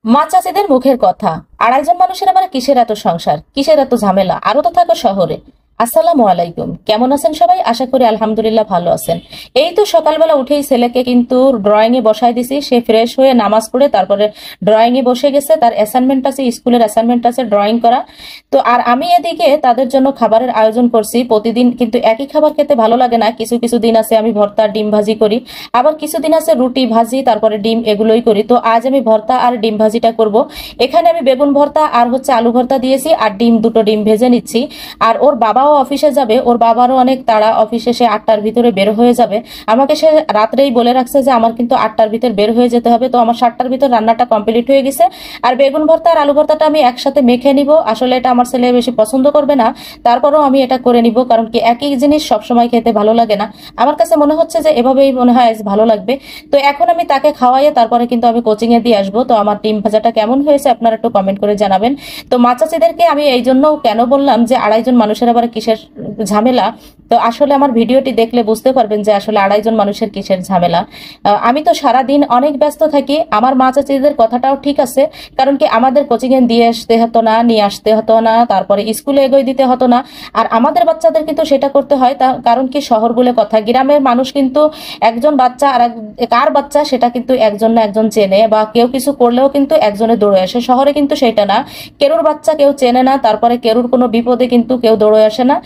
মা চাচিদের মুখের কথা। আড়াইজন মানুষের আবার কিসের এত সংসার, কিসের এত ঝামেলা, আরো তো থাকো শহরে। আসসালামু আলাইকুম, কেমন আছেন সবাই? আশা করি আলহামদুলিল্লাহ ভালো আছেন। এই তো সকালবেলা উঠেই ছেলেকে কিন্তু ড্রয়িং এ বসাই দিছি। সে ফ্রেশ হয়ে নামাজ পড়ে তারপরে ড্রয়িং এ বসে গেছে। তার অ্যাসাইনমেন্ট আছে, স্কুলের অ্যাসাইনমেন্ট আছে ড্রয়িং করা। তো আর আমি এদিকে তাদের জন্য খাবারের আয়োজন করছি। প্রতিদিন কিন্তু একই খাবার খেতে ভালো লাগে না। কিছু কিছু দিন আছে আমি ভর্তা ডিম ভাজি করি, আবার কিছুদিন আছে রুটি ভাজি তারপরে ডিম এগুলোই করি। তো আজ আমি ভর্তা আর ডিম ভাজিটা করব। এখানে আমি বেগুন ভর্তা আর হচ্ছে আলু ভর্তা দিয়েছি, আর দুটো ডিম ভেজে নিচ্ছি। আর ওর বাবাও অফিসে যাবে, ওর বাবারও অনেক তাড়া, অফিসে সে 8টার ভিতরে বের হয়ে যাবে। আমাকে সে রাত্রেই বলে রাখছে যে আমার কিন্তু 8টার ভিতর বের হয়ে যেতে হবে। তো আমার 7টার ভিতর রান্নাটা কমপ্লিট হয়ে গেছে। আর বেগুন ভর্তা আর আলু ভর্তাটা আমি একসাথে মেখে নিব। আসলে এটা আমার ছেলে বেশি পছন্দ করবে না, তারপরেও আমি এটা করে নিব, কারণ কি একই জিনিস সবসময় খেতে ভালো লাগে না। আমার কাছে মনে হচ্ছে যে এভাবেই মনে হয় ভালো লাগবে। তো এখন আমি তাকে খাওয়াইয়ে তারপরে কিন্তু আমি কোচিং এ দিয়ে আসবো। তো আমার ডিম ভাজাটা কেমন হয়েছে আপনারা একটু কমেন্ট করে জানাবেন। তো মা চাচিদেরকে আমি এই জন্য কেন বললাম যে আড়াইজন মানুষের আবার কিসের ঝামেলা, তো আসলে আমার ভিডিওটি দেখলে বুঝতে পারবেন যে আসলে আড়াইজন মানুষের কিসের ঝামেলা। আমি তো সারাদিন অনেক ব্যস্ত থাকি। আমার মা চাচিদের কথাটাও ঠিক আছে, কারণ কি আমাদের কোচিং এ দিয়ে আসতে হতো না, নিয়ে আসতে হতো না, তারপরে স্কুলে এগোয় দিতে হতো না। আর আমাদের বাচ্চাদের কিন্তু সেটা করতে হয়, কারণ কি শহর বলে কথা, গ্রামের মানুষ কিন্তু একজন বাচ্চা আর কার বাচ্চা সেটা কিন্তু একজন না একজন চেনে, বা কেউ কিছু করলেও কিন্তু একজনে দৌড়ে আসে। শহরে কিন্তু সেটা না, কেরুর বাচ্চা কেউ চেনে না, তারপরে কেরুর কোনো বিপদে কিন্তু কেউ দৌড়ে আসে না।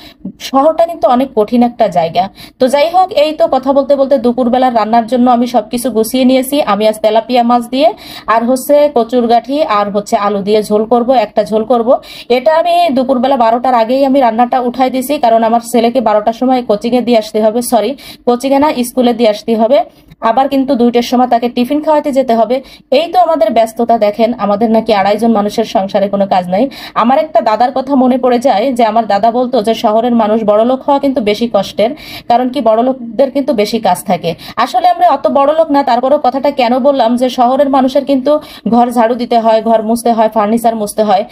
শহরটা কিন্তু অনেক কঠিন একটা জায়গা। তো যাই হোক, এই তো কথা বলতে বলতে দুপুরবেলা রান্নার জন্য আমি সবকিছু গুছিয়ে নিয়েছি। আমি আজ তেলাপিয়া মাছ দিয়ে আর হচ্ছে কচুর গাঠি আর হচ্ছে আলু দিয়ে ঝোল করব, একটা ঝোল করব। এটা আমি দুপুরবেলা 12টার আগেই আমি রান্নাটা উঠাই দিছি, কারণ আমার ছেলেকে 12টার সময় কোচিং এ দিয়ে আসতে হবে, সরি কোচিং এ না স্কুলে দিয়ে আসতে হবে। আবার কিন্তু 2টার সময় তাকে টিফিন খাওয়াতে যেতে হবে। এই তো আমাদের ব্যস্ততা দেখেন। আমাদের নাকি আড়াইজন মানুষের সংসারে কোনো কাজ নাই। আমার একটা দাদার কথা মনে পড়ে যায়, যে আমার দাদা বলতো যে শহরের মানুষ বড়লোক হওয়া কিন্তু বেশি কষ্টের, কারণ কি বড়লোকদের কিন্তু বেশি কাজ থাকে। আসলে আমরা অত বড়লোক না, তারপরেও কথাটা কেন বললাম যে শহরের মানুষের কিন্তু ঘর ঝাড়ু দিতে হয়, ঘর মুছতে হয়, ফার্নিচার মুছতে হয়,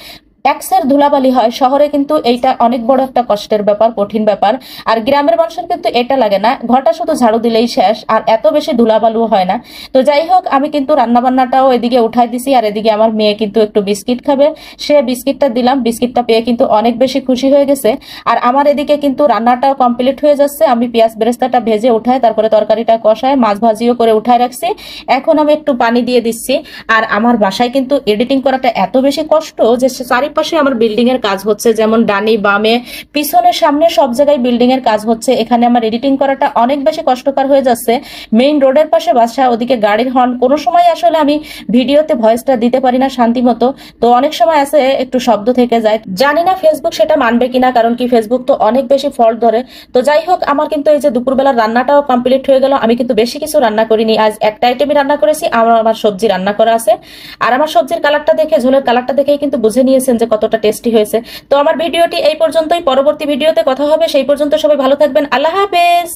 ট্যাক্সের ধুলাবালি হয়। শহরে কিন্তু এইটা অনেক বড় একটা কষ্টের ব্যাপার, কঠিন ব্যাপার। আর গ্রামের মানুষের কিন্তু এটা লাগে না, ঘরটা শুধু ঝাড়ু দিলেই শেষ, আর এত বেশি ধুলাবালুও হয় না। তো যাই হোক, আমি কিন্তু রান্না বান্নাটাও এদিকে উঠাই দিছি। আর এদিকে আমার মেয়ে কিন্তু একটু বিস্কিট খাবে, সে বিস্কিটটা দিলাম। বিস্কিটটা পেয়ে কিন্তু অনেক বেশি খুশি হয়ে গেছে। আর আমার এদিকে কিন্তু রান্নাটাও কমপ্লিট হয়ে যাচ্ছে। আমি পেঁয়াজ বেরেস্তাটা ভেজে উঠাই, তারপরে তরকারিটা কষায় মাছ ভাজিও করে উঠায় রাখছি। এখন আমি একটু পানি দিয়ে দিচ্ছি। আর আমার বাসায় কিন্তু এডিটিং করাটা এত বেশি কষ্ট যে চারিপাশে আমার বিল্ডিং এর কাজ হচ্ছে, যেমন ডানি বামে পিছনে সামনে সব জায়গায় বিল্ডিং এর কাজ হচ্ছে। এখানে আমার এডিটিং করাটা অনেক বেশি কষ্টকর হয়ে যাচ্ছে। মেইন রোডের পাশে বাসা, ওদিকে গাড়ির হর্ন, কোনো সময় আসলে আমি ভিডিওতে ভয়েসটা দিতে পারি না শান্তি মতো। তো অনেক সময় আছে একটু শব্দ থেকে যায়, জানি না ফেসবুক সেটা মানবে কিনা, কারণ কি ফেসবুক তো অনেক বেশি ফল্ট ধরে। তো যাই হোক, আমার কিন্তু এই যে দুপুরবেলার রান্নাটাও কমপ্লিট হয়ে গেল। আমি কিন্তু বেশি কিছু রান্না করিনি, আজ একটা আইটেমই রান্না করেছি। আমার সবজি রান্না করা আছে। আর আমার সবজির কালারটা দেখে, ঝোলের কালারটা দেখেই কিন্তু বুঝে নিয়েছেন যে কতটা টেস্টি হয়েছে। তো আমার ভিডিওটি এই পর্যন্তই, পরবর্তী ভিডিওতে কথা হবে। সেই পর্যন্ত সবাই ভালো থাকবেন, আল্লাহ হাফেজ।